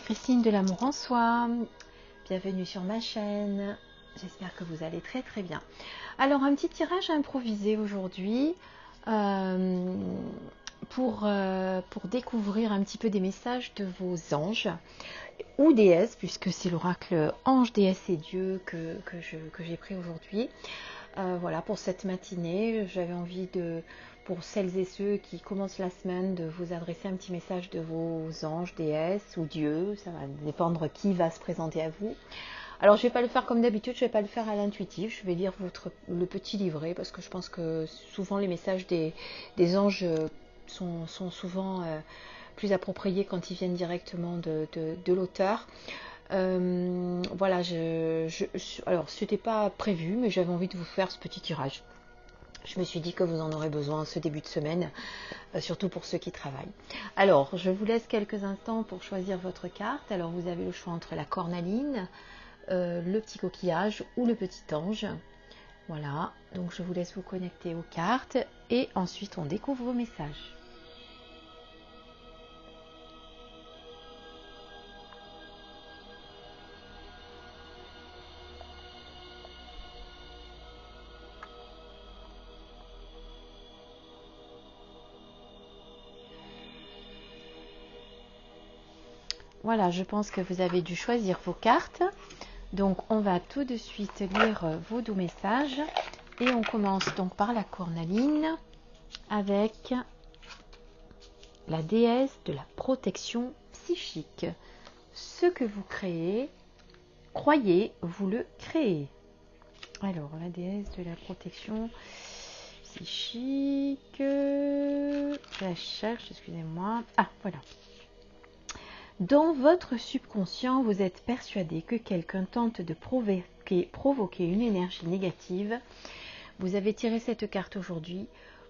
Christine de l'amour en soi, bienvenue sur ma chaîne, j'espère que vous allez très très bien. Alors un petit tirage improvisé aujourd'hui pour découvrir un petit peu des messages de vos anges ou déesses, puisque c'est l'oracle ange, déesse et Dieu que j'ai pris aujourd'hui. Voilà, pour cette matinée, j'avais envie de, pour celles et ceux qui commencent la semaine, de vous adresser un petit message de vos anges, déesses ou dieux. Ça va dépendre qui va se présenter à vous. Alors, je ne vais pas le faire comme d'habitude, je ne vais pas le faire à l'intuitif. Je vais lire le petit livret parce que je pense que souvent les messages des anges sont souvent plus appropriés quand ils viennent directement de l'auteur. Voilà, alors c'était pas prévu, mais j'avais envie de vous faire ce petit tirage. Je me suis dit que vous en aurez besoin ce début de semaine, surtout pour ceux qui travaillent. Alors, je vous laisse quelques instants pour choisir votre carte. Alors, vous avez le choix entre la cornaline, le petit coquillage ou le petit ange. Voilà, donc je vous laisse vous connecter aux cartes et ensuite on découvre vos messages. Voilà, je pense que vous avez dû choisir vos cartes. Donc, on va tout de suite lire vos doux messages. Et on commence donc par la cornaline avec la déesse de la protection psychique. Ce que vous créez, croyez, vous le créez. Alors, la déesse de la protection psychique. Je la cherche, excusez-moi. Ah, voilà. Dans votre subconscient, vous êtes persuadé que quelqu'un tente de provoquer une énergie négative. Vous avez tiré cette carte aujourd'hui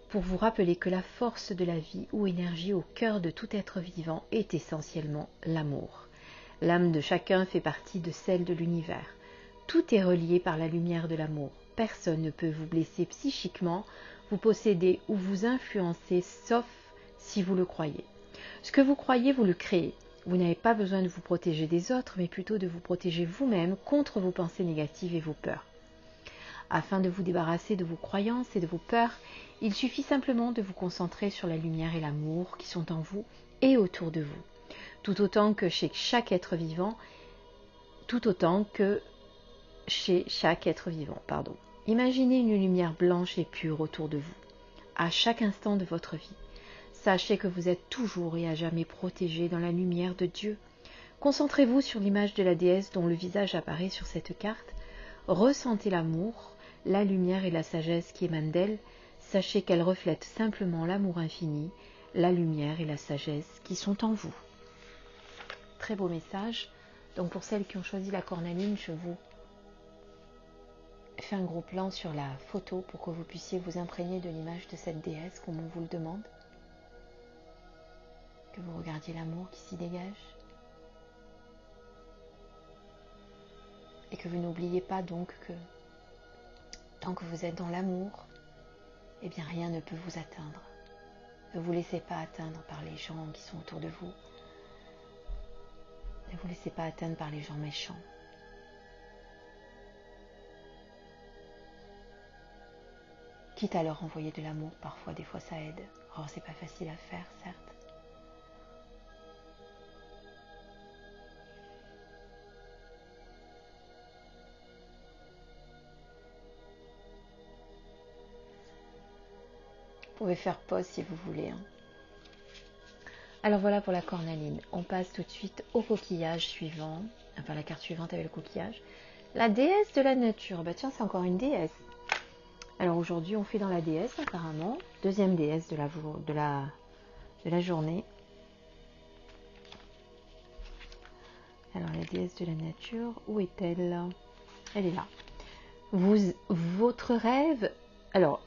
pour vous rappeler que la force de la vie ou énergie au cœur de tout être vivant est essentiellement l'amour. L'âme de chacun fait partie de celle de l'univers. Tout est relié par la lumière de l'amour. Personne ne peut vous blesser psychiquement, vous posséder ou vous influencer, sauf si vous le croyez. Ce que vous croyez, vous le créez. Vous n'avez pas besoin de vous protéger des autres, mais plutôt de vous protéger vous-même contre vos pensées négatives et vos peurs. Afin de vous débarrasser de vos croyances et de vos peurs, il suffit simplement de vous concentrer sur la lumière et l'amour qui sont en vous et autour de vous. Tout autant que chez chaque être vivant, Imaginez une lumière blanche et pure autour de vous, à chaque instant de votre vie. Sachez que vous êtes toujours et à jamais protégé dans la lumière de Dieu. Concentrez-vous sur l'image de la déesse dont le visage apparaît sur cette carte. Ressentez l'amour, la lumière et la sagesse qui émanent d'elle. Sachez qu'elle reflète simplement l'amour infini, la lumière et la sagesse qui sont en vous. Très beau message. Donc pour celles qui ont choisi la cornaline, je vous fais un gros plan sur la photo pour que vous puissiez vous imprégner de l'image de cette déesse comme on vous le demande. Que vous regardiez l'amour qui s'y dégage. Et que vous n'oubliez pas donc que tant que vous êtes dans l'amour, eh bien rien ne peut vous atteindre. Ne vous laissez pas atteindre par les gens qui sont autour de vous. Ne vous laissez pas atteindre par les gens méchants. Quitte à leur envoyer de l'amour, parfois, des fois ça aide. Alors c'est pas facile à faire, certes. Vous pouvez faire pause si vous voulez. Alors voilà pour la cornaline. On passe tout de suite au coquillage suivant. Enfin la carte suivante avec le coquillage. La déesse de la nature. Bah tiens, c'est encore une déesse. Alors aujourd'hui, on fait dans la déesse apparemment. Deuxième déesse de la journée. Alors la déesse de la nature, où est-elle? Elle est là. Votre rêve... Alors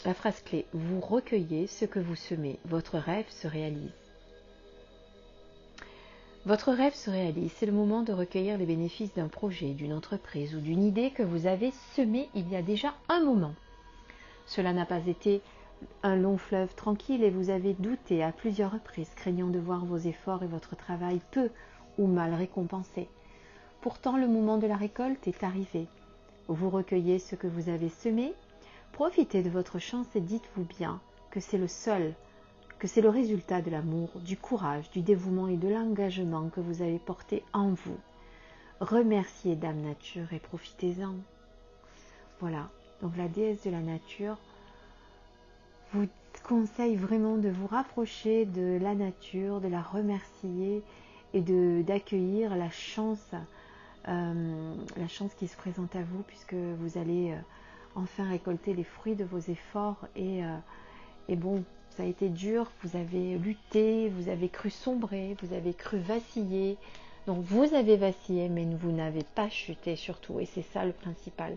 la phrase clé, vous recueillez ce que vous semez, votre rêve se réalise. Votre rêve se réalise, c'est le moment de recueillir les bénéfices d'un projet, d'une entreprise ou d'une idée que vous avez semée il y a déjà un moment. Cela n'a pas été un long fleuve tranquille et vous avez douté à plusieurs reprises, craignant de voir vos efforts et votre travail peu ou mal récompensés. Pourtant, le moment de la récolte est arrivé. Vous recueillez ce que vous avez semé, profitez de votre chance et dites-vous bien que c'est le résultat de l'amour, du courage, du dévouement et de l'engagement que vous avez porté en vous. Remerciez Dame Nature et profitez-en. Voilà, donc la déesse de la nature vous conseille vraiment de vous rapprocher de la nature, de la remercier et d'accueillir la chance qui se présente à vous, puisque vous allez enfin récolter les fruits de vos efforts. Et bon, ça a été dur, vous avez lutté, vous avez cru sombrer, vous avez cru vaciller. Donc vous avez vacillé, mais vous n'avez pas chuté surtout, et c'est ça le principal.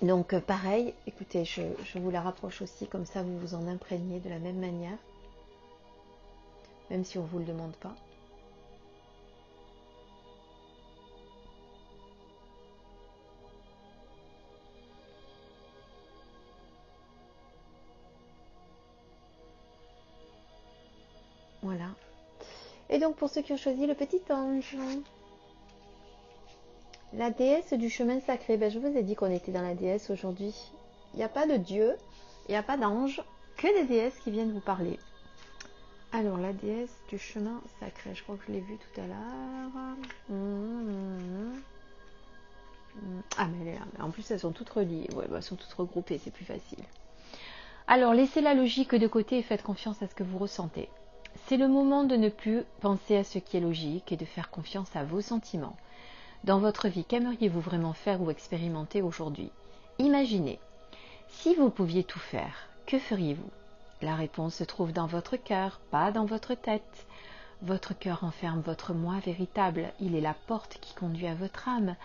Donc pareil, écoutez, je vous la rapproche aussi, comme ça vous vous en imprégnez de la même manière, même si on ne vous le demande pas. Voilà. Et donc pour ceux qui ont choisi le petit ange, la déesse du chemin sacré, je vous ai dit qu'on était dans la déesse aujourd'hui. Il n'y a pas de dieu, il n'y a pas d'ange, que des déesses qui viennent vous parler. Alors la déesse du chemin sacré, je crois que je l'ai vue tout à l'heure. Ah mais elle est là. En plus elles sont toutes reliées, ouais, elles sont toutes regroupées, c'est plus facile. Alors laissez la logique de côté et faites confiance à ce que vous ressentez. C'est le moment de ne plus penser à ce qui est logique et de faire confiance à vos sentiments. Dans votre vie, qu'aimeriez-vous vraiment faire ou expérimenter aujourd'hui? Imaginez, si vous pouviez tout faire, que feriez-vous? La réponse se trouve dans votre cœur, pas dans votre tête. Votre cœur renferme votre moi véritable, il est la porte qui conduit à votre âme,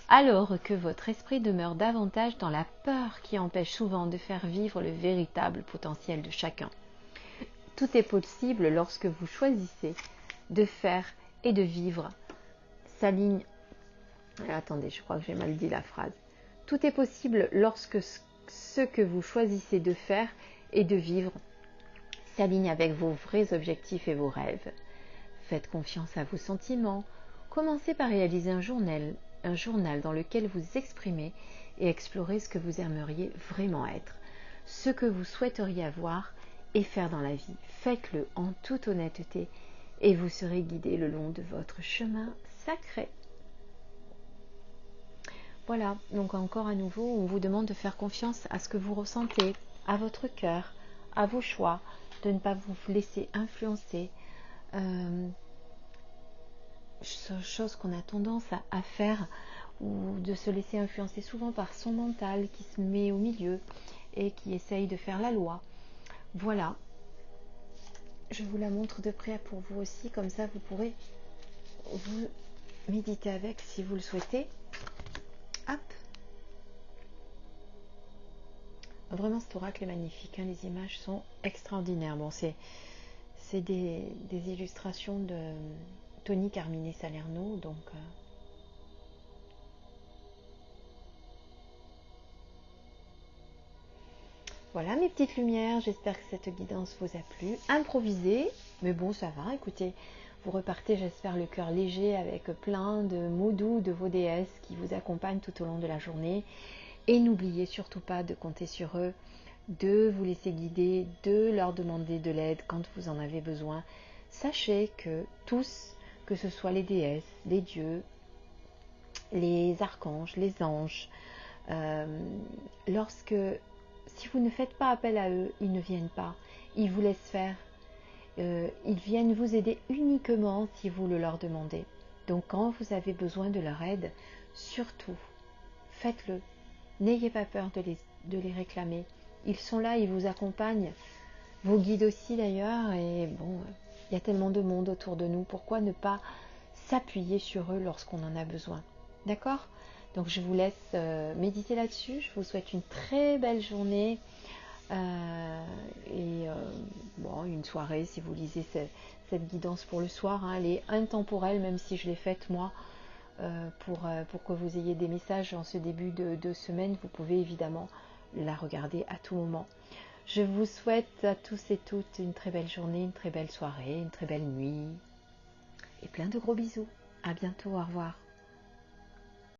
alors que votre esprit demeure davantage dans la peur qui empêche souvent de faire vivre le véritable potentiel de chacun. Tout est possible lorsque vous choisissez de faire et de vivre. S'aligne. Attendez, je crois que j'ai mal dit la phrase. Tout est possible lorsque ce que vous choisissez de faire et de vivre s'aligne avec vos vrais objectifs et vos rêves. Faites confiance à vos sentiments. Commencez par réaliser un journal dans lequel vous exprimez et explorez ce que vous aimeriez vraiment être, ce que vous souhaiteriez avoir et faire dans la vie. Faites-le en toute honnêteté et vous serez guidé le long de votre chemin sacré. Voilà, donc encore à nouveau, on vous demande de faire confiance à ce que vous ressentez, à votre cœur, à vos choix, de ne pas vous laisser influencer. Chose qu'on a tendance à faire, ou de se laisser influencer souvent par son mental qui se met au milieu et qui essaye de faire la loi. Voilà, je vous la montre de près pour vous aussi, comme ça vous pourrez vous méditer avec si vous le souhaitez. Hop. Vraiment cet oracle est magnifique, hein, les images sont extraordinaires. Bon, c'est des illustrations de Tony Carmine Salerno, donc voilà mes petites lumières, j'espère que cette guidance vous a plu. Improvisez, mais bon ça va, écoutez, vous repartez j'espère le cœur léger avec plein de mots doux de vos déesses qui vous accompagnent tout au long de la journée. Et n'oubliez surtout pas de compter sur eux, de vous laisser guider, de leur demander de l'aide quand vous en avez besoin. Sachez que tous, que ce soit les déesses, les dieux, les archanges, les anges, si vous ne faites pas appel à eux, ils ne viennent pas, ils vous laissent faire, ils viennent vous aider uniquement si vous le leur demandez. Donc quand vous avez besoin de leur aide, surtout, faites-le. N'ayez pas peur de les réclamer. Ils sont là, ils vous accompagnent, vos guides aussi d'ailleurs, et bon, il y a tellement de monde autour de nous, pourquoi ne pas s'appuyer sur eux lorsqu'on en a besoin? D'accord? Donc je vous laisse méditer là-dessus. Je vous souhaite une très belle journée bon, une soirée si vous lisez cette guidance pour le soir. Hein, elle est intemporelle même si je l'ai faite moi pour que vous ayez des messages en ce début de semaine. Vous pouvez évidemment la regarder à tout moment. Je vous souhaite à tous et toutes une très belle journée, une très belle soirée, une très belle nuit et plein de gros bisous. À bientôt, au revoir.